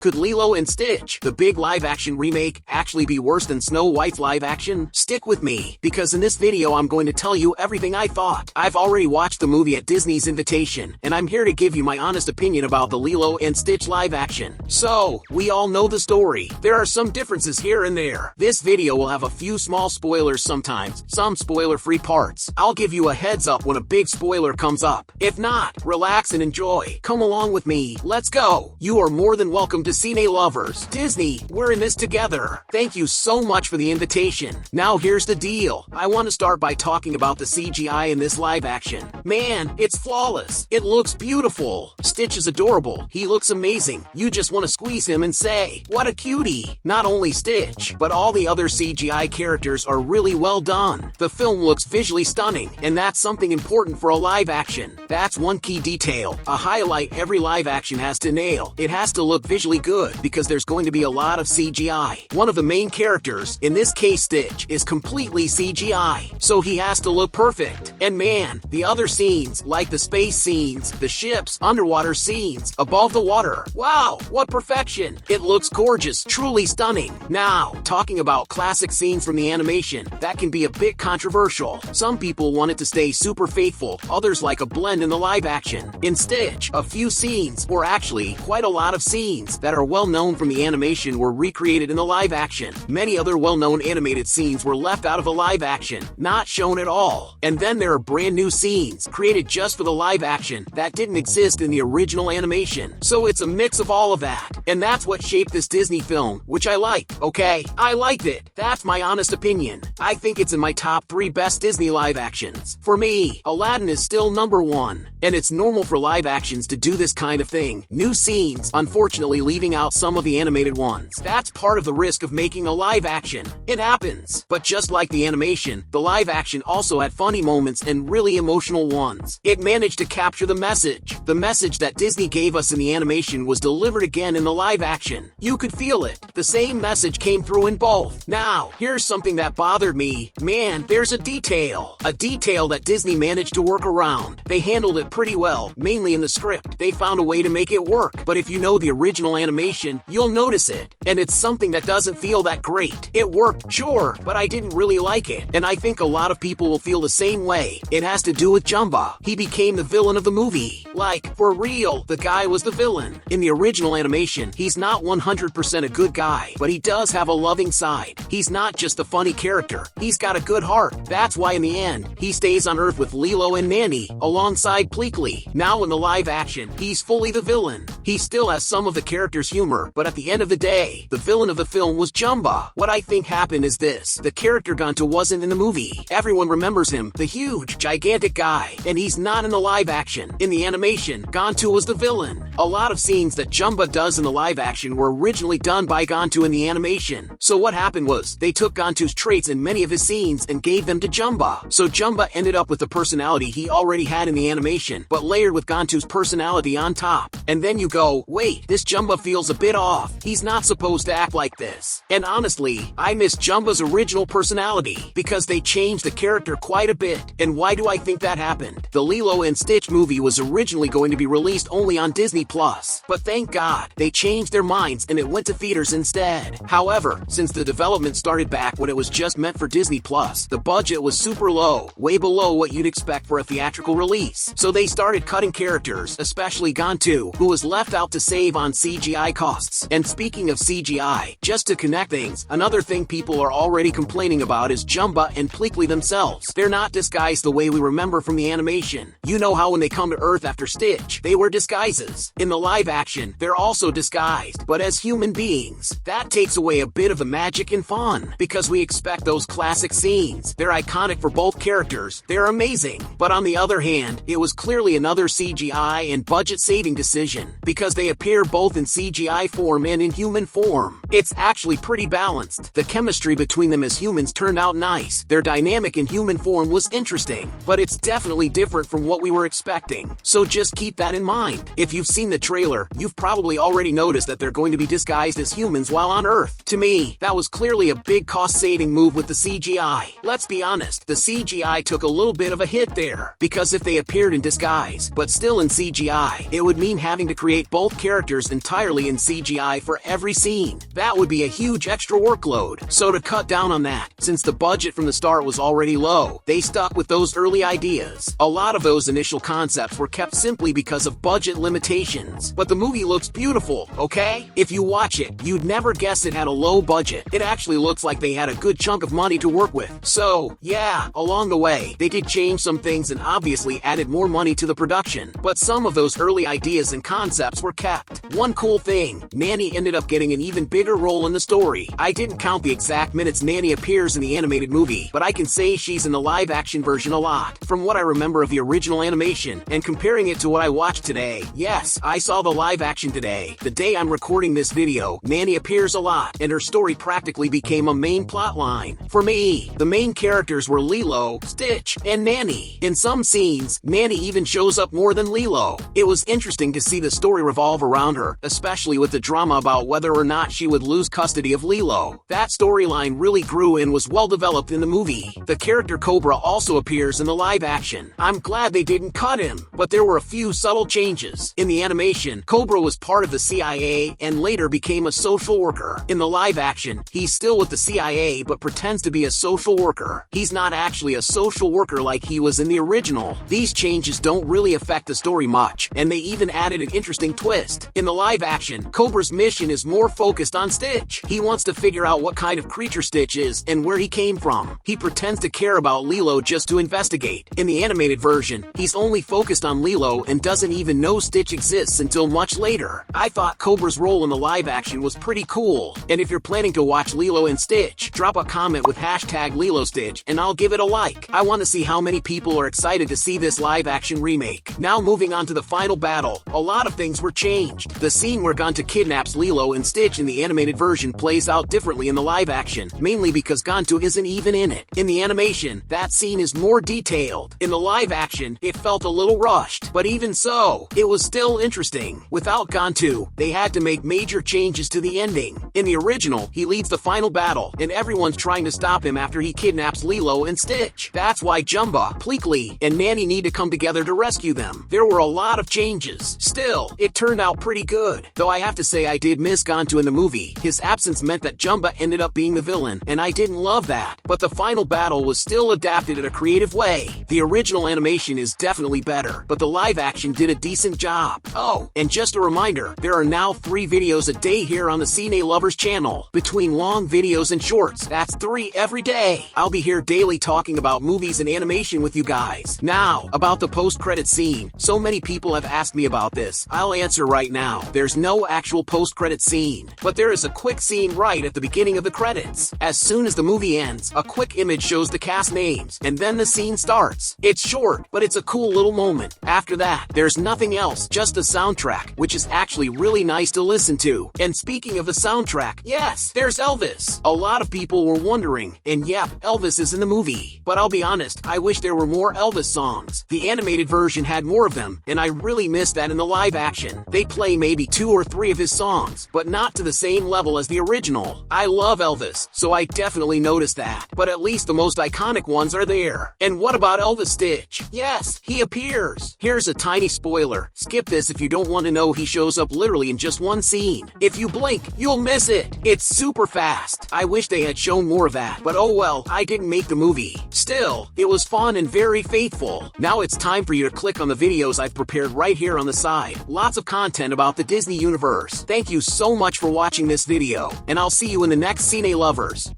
Could Lilo and Stitch, the big live-action remake, actually be worse than Snow White's live-action? Stick with me, because in this video I'm going to tell you everything I thought. I've already watched the movie at Disney's invitation, and I'm here to give you my honest opinion about the Lilo and Stitch live-action. So, we all know the story. There are some differences here and there. This video will have a few small spoilers sometimes, some spoiler-free parts. I'll give you a heads up when a big spoiler comes up. If not, relax and enjoy. Come along with me. Let's go. You are more than welcome to Cine lovers. Disney, we're in this together. Thank you so much for the invitation. Now here's the deal. I want to start by talking about the CGI in this live action. Man, it's flawless. It looks beautiful. Stitch is adorable. He looks amazing. You just want to squeeze him and say, what a cutie. Not only Stitch, but all the other CGI characters are really well done. The film looks visually stunning, and that's something important for a live action. That's one key detail, a highlight every live action has to nail. It has to look visually good because there's going to be a lot of CGI. One of the main characters, in this case Stitch, is completely CGI, so he has to look perfect. And man, the other scenes, like the space scenes, the ships, underwater scenes, above the water, wow, what perfection! It looks gorgeous, truly stunning. Now, talking about classic scenes from the animation, that can be a bit controversial. Some people want it to stay super faithful, others like a blend in the live action. In Stitch, a few scenes, or actually, quite a lot of scenes, that are well known from the animation were recreated in the live action. Many other well-known animated scenes were left out of the live action, not shown at all. And then there are brand new scenes, created just for the live action, that didn't exist in the original animation. So it's a mix of all of that. And that's what shaped this Disney film, which I like, okay? I liked it. That's my honest opinion. I think it's in my top 3 best Disney live actions. For me, Aladdin is still #1. And it's normal for live actions to do this kind of thing. New scenes, unfortunately leaving out some of the animated ones. That's part of the risk of making a live action. It happens. But just like the animation, the live action also had funny moments and really emotional ones. It managed to capture the message. The message that Disney gave us in the animation was delivered again in the live action. You could feel it. The same message came through in both. Now, here's something that bothered me. Man, there's a detail. A detail that Disney managed to work around. They handled it pretty well, mainly in the script. They found a way to make it work. But if you know the original animation, you'll notice it. And it's something that doesn't feel that great. It worked, sure, but I didn't really like it. And I think a lot of people will feel the same way. It has to do with Jumba. He became the villain of the movie. Like, for real, the guy was the villain. In the original animation, he's not 100% a good guy, but he does have a loving side. He's not just a funny character. He's got a good heart. That's why in the end, he stays on Earth with Lilo and Nani, alongside Pleakley. Now in the live action, he's fully the villain. He still has some of the character's humor, but at the end of the day, the villain of the film was Jumba. What I think happened is this. The character Gantu wasn't in the movie. Everyone remembers him, the huge, gigantic guy, and he's not in the live action. In the animation, Gantu was the villain. A lot of scenes that Jumba does in the live action were originally done by Gantu in the animation. So what happened was, they took Gantu's traits in many of his scenes and gave them to Jumba. So Jumba ended up with the personality he already had in the animation, but layered with Gantu's personality on top. And then you go, wait, this Jumba feels a bit off. He's not supposed to act like this. And honestly, I miss Jumba's original personality, because they changed the character quite a bit. And why do I think that happened? The Lilo and Stitch movie was originally going to be released only on Disney+, but thank God, they changed their minds and it went to theaters instead. However, since the development started back when it was just meant for Disney+, the budget was super low, way below what you'd expect for a theatrical release. So they started cutting characters, especially Gantu, who was left out to save on CGI costs. And speaking of CGI, just to connect things, another thing people are already complaining about is Jumba and Pleakley themselves. They're not disguised the way we remember from the animation. You know how when they come to Earth after Stitch, they wear disguises. In the live action, they're also disguised, but as human beings. That takes away a bit of the magic and fun, because we expect those classic scenes. They're iconic for both characters. They're amazing. But on the other hand, it was clearly another CGI and budget-saving decision, because they appear both in CGI form and in human form. It's actually pretty balanced. The chemistry between them as humans turned out nice. Their dynamic in human form was interesting, but it's definitely different from what we were expecting. So just keep that in mind. If you've seen the trailer, you've probably already noticed that they're going to be disguised as humans while on Earth. To me, that was clearly a big cost-saving move with the CGI. Let's be honest, the CGI took a little bit of a hit there, because if they appeared in disguise, but still in CGI, it would mean having to create recreate both characters entirely in CGI for every scene. That would be a huge extra workload. So to cut down on that, since the budget from the start was already low, they stuck with those early ideas. A lot of those initial concepts were kept simply because of budget limitations. But the movie looks beautiful, okay? If you watch it, you'd never guess it had a low budget. It actually looks like they had a good chunk of money to work with. So, yeah, along the way, they did change some things and obviously added more money to the production. But some of those early ideas and concepts were kept. One cool thing, Nani ended up getting an even bigger role in the story. I didn't count the exact minutes Nani appears in the animated movie, but I can say she's in the live-action version a lot. From what I remember of the original animation, and comparing it to what I watched today, yes, I saw the live-action today. The day I'm recording this video, Nani appears a lot, and her story practically became a main plot line. For me, the main characters were Lilo, Stitch, and Nani. In some scenes, Nani even shows up more than Lilo. It was interesting to see the story revolve around her, especially with the drama about whether or not she would lose custody of Lilo. That storyline really grew and was well developed in the movie. The character Cobra also appears in the live action. I'm glad they didn't cut him, but there were a few subtle changes. In the animation, Cobra was part of the CIA and later became a social worker. In the live action, he's still with the CIA but pretends to be a social worker. He's not actually a social worker like he was in the original. These changes don't really affect the story much, and they even added an interesting twist. In the live action, Cobra's mission is more focused on Stitch. He wants to figure out what kind of creature Stitch is and where he came from. He pretends to care about Lilo just to investigate. In the animated version, he's only focused on Lilo and doesn't even know Stitch exists until much later. I thought Cobra's role in the live action was pretty cool, and if you're planning to watch Lilo and Stitch, drop a comment with hashtag Lilo Stitch and I'll give it a like. I want to see how many people are excited to see this live action remake. Now moving on to the final battle, a lot of things were changed. The scene where Gonto kidnaps Lilo and Stitch in the animated version plays out differently in the live action, mainly because Gonto isn't even in it. In the animation, that scene is more detailed. In the live action, it felt a little rushed, but even so, it was still interesting. Without Gonto, they had to make major changes to the ending. In the original, he leads the final battle, and everyone's trying to stop him after he kidnaps Lilo and Stitch. That's why Jumba, Pleakley, and Nani need to come together to rescue them. There were a lot of changes. Still, it turned out pretty good. Though I have to say I did miss Gonto in the movie. His absence meant that Jumba ended up being the villain, and I didn't love that. But the final battle was still adapted in a creative way. The original animation is definitely better, but the live action did a decent job. Oh, and just a reminder, there are now 3 videos a day here on the Cine Lovers channel. Between long videos and shorts, that's 3 every day. I'll be here daily talking about movies and animation with you guys. Now, about the post-credit scene. So many people have asked me about this. I'll answer right now. There's no actual post-credit scene, but there is a quick scene right at the beginning of the credits. As soon as the movie ends, a quick image shows the cast names, and then the scene starts. It's short, but it's a cool little moment. After that, there's nothing else, just the soundtrack, which is actually really nice to listen to. And speaking of the soundtrack, yes, there's Elvis. A lot of people were wondering, and yep, Elvis is in the movie. But I'll be honest, I wish there were more Elvis songs. The animated version had more of them, and I really miss that in the live action. They play maybe 2 or 3 of his songs, but not to the same level as the original. I love Elvis, so I definitely noticed that. But at least the most iconic ones are there. And what about Elvis Stitch? Yes, he appears. Here's a tiny spoiler. Skip this if you don't want to know he shows up literally in just one scene. If you blink, you'll miss it. It's super fast. I wish they had shown more of that, but oh well, I didn't make the movie. Still, it was fun and very faithful. Now it's time for you to click on the videos I've prepared right here on the side. Lots of content about the Disney universe. Thank you so much for watching this video, and I'll see you in the next Cine Lovers.